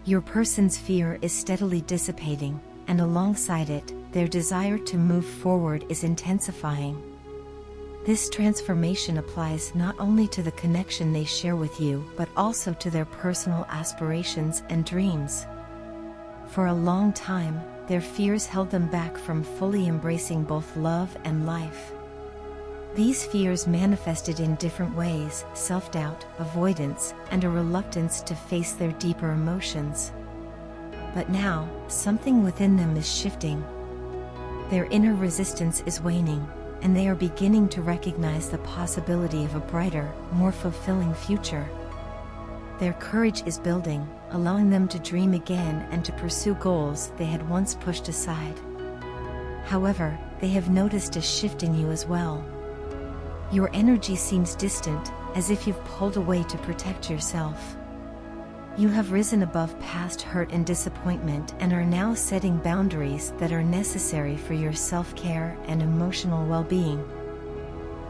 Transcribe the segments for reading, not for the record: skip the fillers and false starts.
Your person's fear is steadily dissipating, and alongside it, their desire to move forward is intensifying. This transformation applies not only to the connection they share with you, but also to their personal aspirations and dreams. For a long time, their fears held them back from fully embracing both love and life. These fears manifested in different ways: self-doubt, avoidance, and a reluctance to face their deeper emotions. But now, something within them is shifting. Their inner resistance is waning, and they are beginning to recognize the possibility of a brighter, more fulfilling future. Their courage is building, allowing them to dream again and to pursue goals they had once pushed aside. However, they have noticed a shift in you as well. Your energy seems distant, as if you've pulled away to protect yourself. You have risen above past hurt and disappointment and are now setting boundaries that are necessary for your self-care and emotional well-being.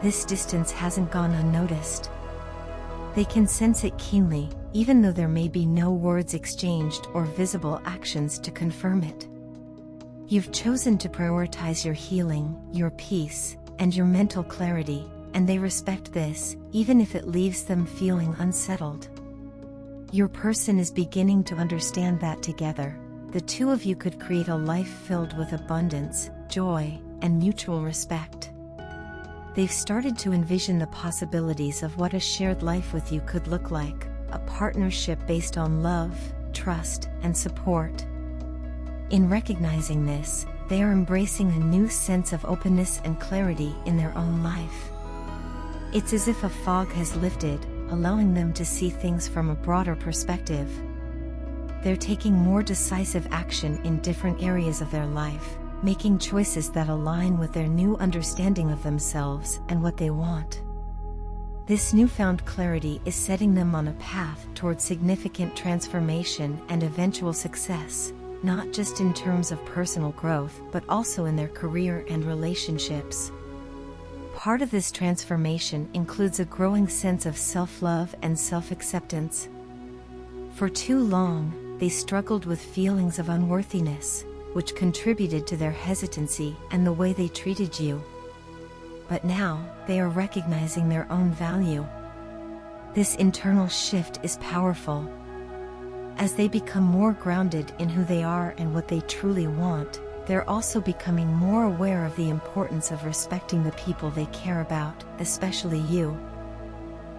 This distance hasn't gone unnoticed. They can sense it keenly, even though there may be no words exchanged or visible actions to confirm it. You've chosen to prioritize your healing, your peace, and your mental clarity, and they respect this, even if it leaves them feeling unsettled. Your person is beginning to understand that together, the two of you could create a life filled with abundance, joy, and mutual respect. They've started to envision the possibilities of what a shared life with you could look like, a partnership based on love, trust, and support. In recognizing this, they are embracing a new sense of openness and clarity in their own life. It's as if a fog has lifted, allowing them to see things from a broader perspective. They're taking more decisive action in different areas of their life, making choices that align with their new understanding of themselves and what they want. This newfound clarity is setting them on a path toward significant transformation and eventual success, not just in terms of personal growth, but also in their career and relationships. Part of this transformation includes a growing sense of self-love and self-acceptance. For too long, they struggled with feelings of unworthiness, which contributed to their hesitancy and the way they treated you. But now, they are recognizing their own value. This internal shift is powerful. As they become more grounded in who they are and what they truly want, they're also becoming more aware of the importance of respecting the people they care about, especially you.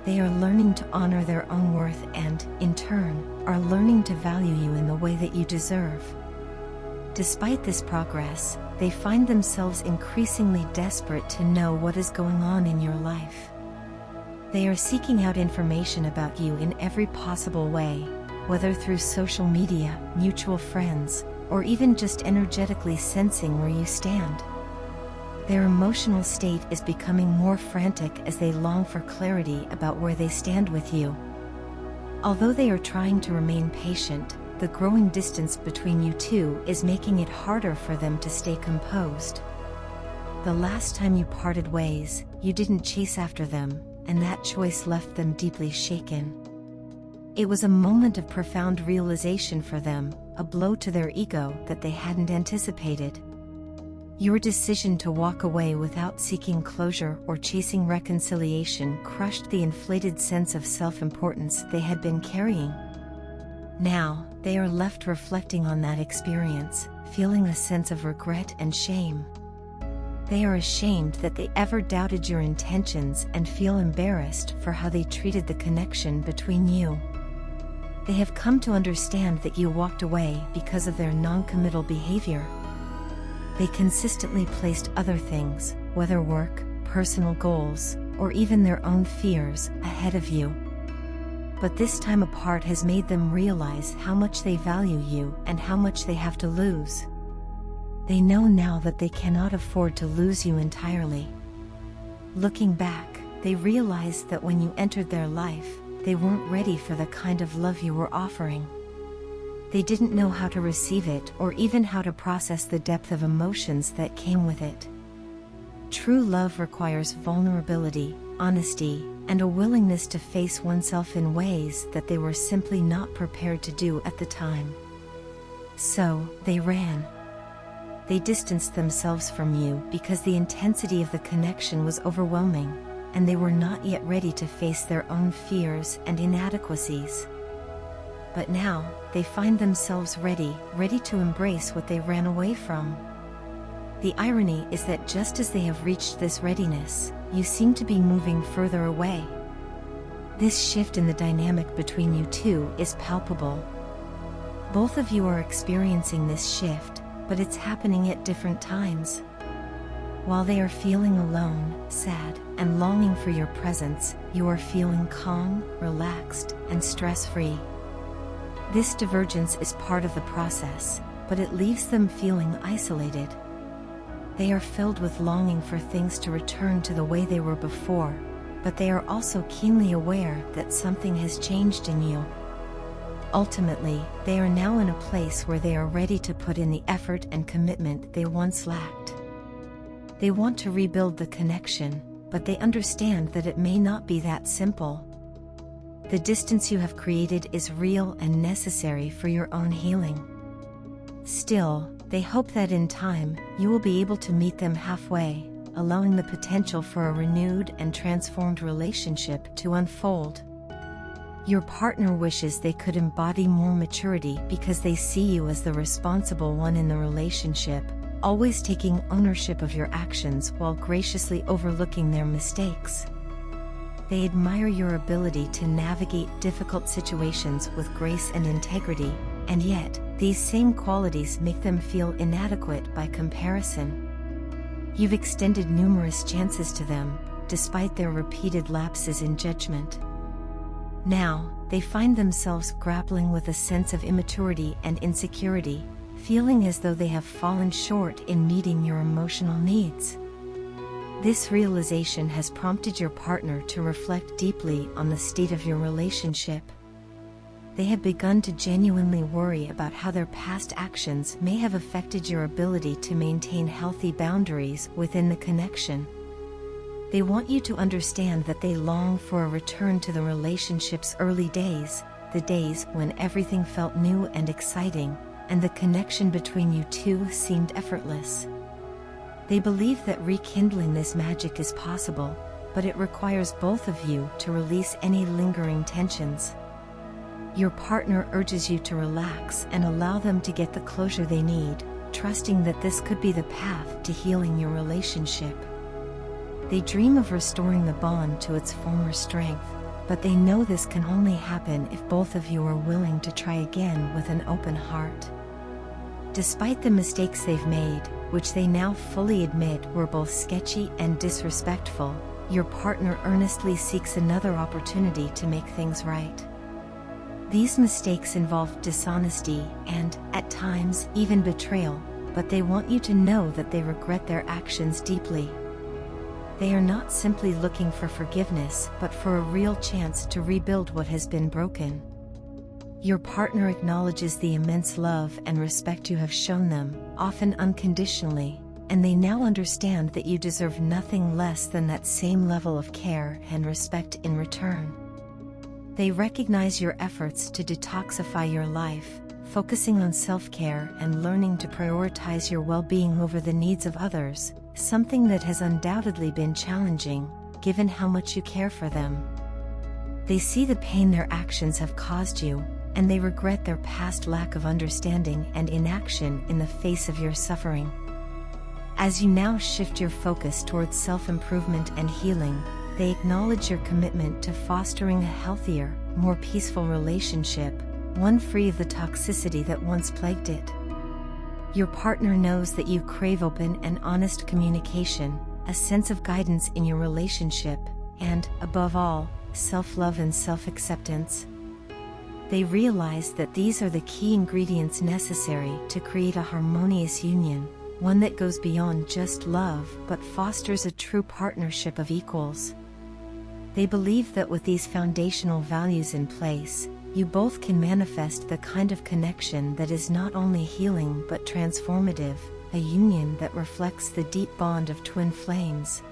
They are learning to honor their own worth and, in turn, are learning to value you in the way that you deserve. Despite this progress, they find themselves increasingly desperate to know what is going on in your life. They are seeking out information about you in every possible way, whether through social media, mutual friends, or even just energetically sensing where you stand. Their emotional state is becoming more frantic as they long for clarity about where they stand with you. Although they are trying to remain patient, the growing distance between you two is making it harder for them to stay composed. The last time you parted ways, you didn't chase after them, and that choice left them deeply shaken. It was a moment of profound realization for them, a blow to their ego that they hadn't anticipated. Your decision to walk away without seeking closure or chasing reconciliation crushed the inflated sense of self-importance they had been carrying. Now, they are left reflecting on that experience, feeling a sense of regret and shame. They are ashamed that they ever doubted your intentions and feel embarrassed for how they treated the connection between you. They have come to understand that you walked away because of their non-committal behavior. They consistently placed other things, whether work, personal goals, or even their own fears, ahead of you. But this time apart has made them realize how much they value you and how much they have to lose. They know now that they cannot afford to lose you entirely. Looking back, they realized that when you entered their life, they weren't ready for the kind of love you were offering. They didn't know how to receive it or even how to process the depth of emotions that came with it. True love requires vulnerability, honesty, and a willingness to face oneself in ways that they were simply not prepared to do at the time. So, they ran. They distanced themselves from you because the intensity of the connection was overwhelming, and they were not yet ready to face their own fears and inadequacies. But now, they find themselves ready to embrace what they ran away from. The irony is that just as they have reached this readiness, you seem to be moving further away. This shift in the dynamic between you two is palpable. Both of you are experiencing this shift, but it's happening at different times. While they are feeling alone, sad, and longing for your presence, you are feeling calm, relaxed, and stress-free. This divergence is part of the process, but it leaves them feeling isolated. They are filled with longing for things to return to the way they were before, but they are also keenly aware that something has changed in you. Ultimately, they are now in a place where they are ready to put in the effort and commitment they once lacked. They want to rebuild the connection, but they understand that it may not be that simple. The distance you have created is real and necessary for your own healing. Still, they hope that in time, you will be able to meet them halfway, allowing the potential for a renewed and transformed relationship to unfold. Your partner wishes they could embody more maturity because they see you as the responsible one in the relationship, always taking ownership of your actions while graciously overlooking their mistakes. They admire your ability to navigate difficult situations with grace and integrity, and yet, these same qualities make them feel inadequate by comparison. You've extended numerous chances to them, despite their repeated lapses in judgment. Now, they find themselves grappling with a sense of immaturity and insecurity, feeling as though they have fallen short in meeting your emotional needs. This realization has prompted your partner to reflect deeply on the state of your relationship. They have begun to genuinely worry about how their past actions may have affected your ability to maintain healthy boundaries within the connection. They want you to understand that they long for a return to the relationship's early days, the days when everything felt new and exciting, and the connection between you two seemed effortless. They believe that rekindling this magic is possible, but it requires both of you to release any lingering tensions. Your partner urges you to relax and allow them to get the closure they need, trusting that this could be the path to healing your relationship. They dream of restoring the bond to its former strength, but they know this can only happen if both of you are willing to try again with an open heart. Despite the mistakes they've made, which they now fully admit were both sketchy and disrespectful, your partner earnestly seeks another opportunity to make things right. These mistakes involve dishonesty and, at times, even betrayal, but they want you to know that they regret their actions deeply. They are not simply looking for forgiveness, but for a real chance to rebuild what has been broken. Your partner acknowledges the immense love and respect you have shown them, often unconditionally, and they now understand that you deserve nothing less than that same level of care and respect in return. They recognize your efforts to detoxify your life, focusing on self-care and learning to prioritize your well-being over the needs of others, something that has undoubtedly been challenging, given how much you care for them. They see the pain their actions have caused you, and they regret their past lack of understanding and inaction in the face of your suffering. As you now shift your focus towards self-improvement and healing, they acknowledge your commitment to fostering a healthier, more peaceful relationship, one free of the toxicity that once plagued it. Your partner knows that you crave open and honest communication, a sense of guidance in your relationship, and, above all, self-love and self-acceptance. They realize that these are the key ingredients necessary to create a harmonious union, one that goes beyond just love but fosters a true partnership of equals. They believe that with these foundational values in place, you both can manifest the kind of connection that is not only healing but transformative, a union that reflects the deep bond of twin flames.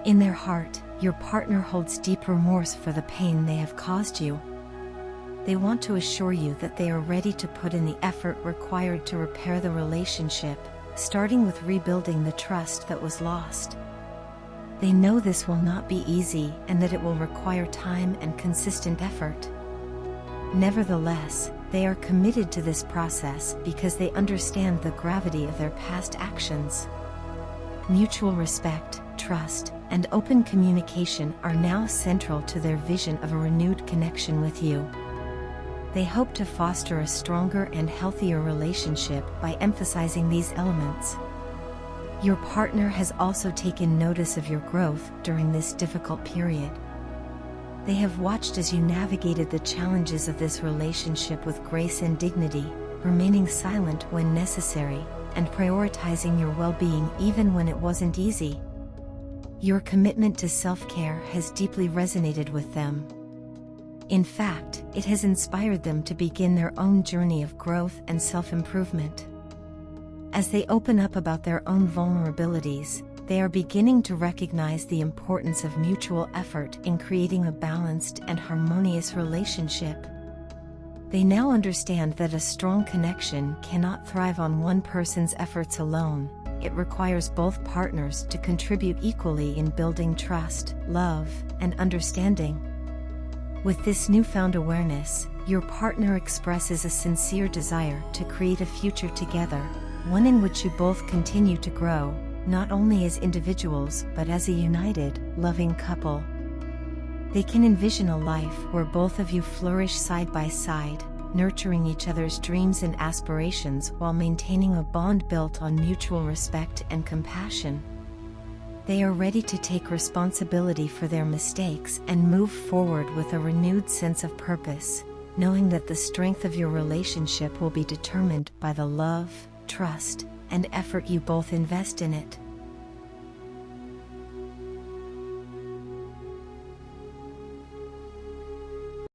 In their heart, your partner holds deep remorse for the pain they have caused you. They want to assure you that they are ready to put in the effort required to repair the relationship, starting with rebuilding the trust that was lost. They know this will not be easy and that it will require time and consistent effort. Nevertheless, they are committed to this process because they understand the gravity of their past actions. Mutual respect, trust, and open communication are now central to their vision of a renewed connection with you. They hope to foster a stronger and healthier relationship by emphasizing these elements. Your partner has also taken notice of your growth during this difficult period. They have watched as you navigated the challenges of this relationship with grace and dignity, remaining silent when necessary, and prioritizing your well-being even when it wasn't easy. Your commitment to self-care has deeply resonated with them. In fact, it has inspired them to begin their own journey of growth and self-improvement. As they open up about their own vulnerabilities, they are beginning to recognize the importance of mutual effort in creating a balanced and harmonious relationship. They now understand that a strong connection cannot thrive on one person's efforts alone. It requires both partners to contribute equally in building trust, love, and understanding. With this newfound awareness, your partner expresses a sincere desire to create a future together, one in which you both continue to grow, not only as individuals but as a united, loving couple. They can envision a life where both of you flourish side by side, nurturing each other's dreams and aspirations while maintaining a bond built on mutual respect and compassion. They are ready to take responsibility for their mistakes and move forward with a renewed sense of purpose, knowing that the strength of your relationship will be determined by the love, trust, and effort you both invest in it.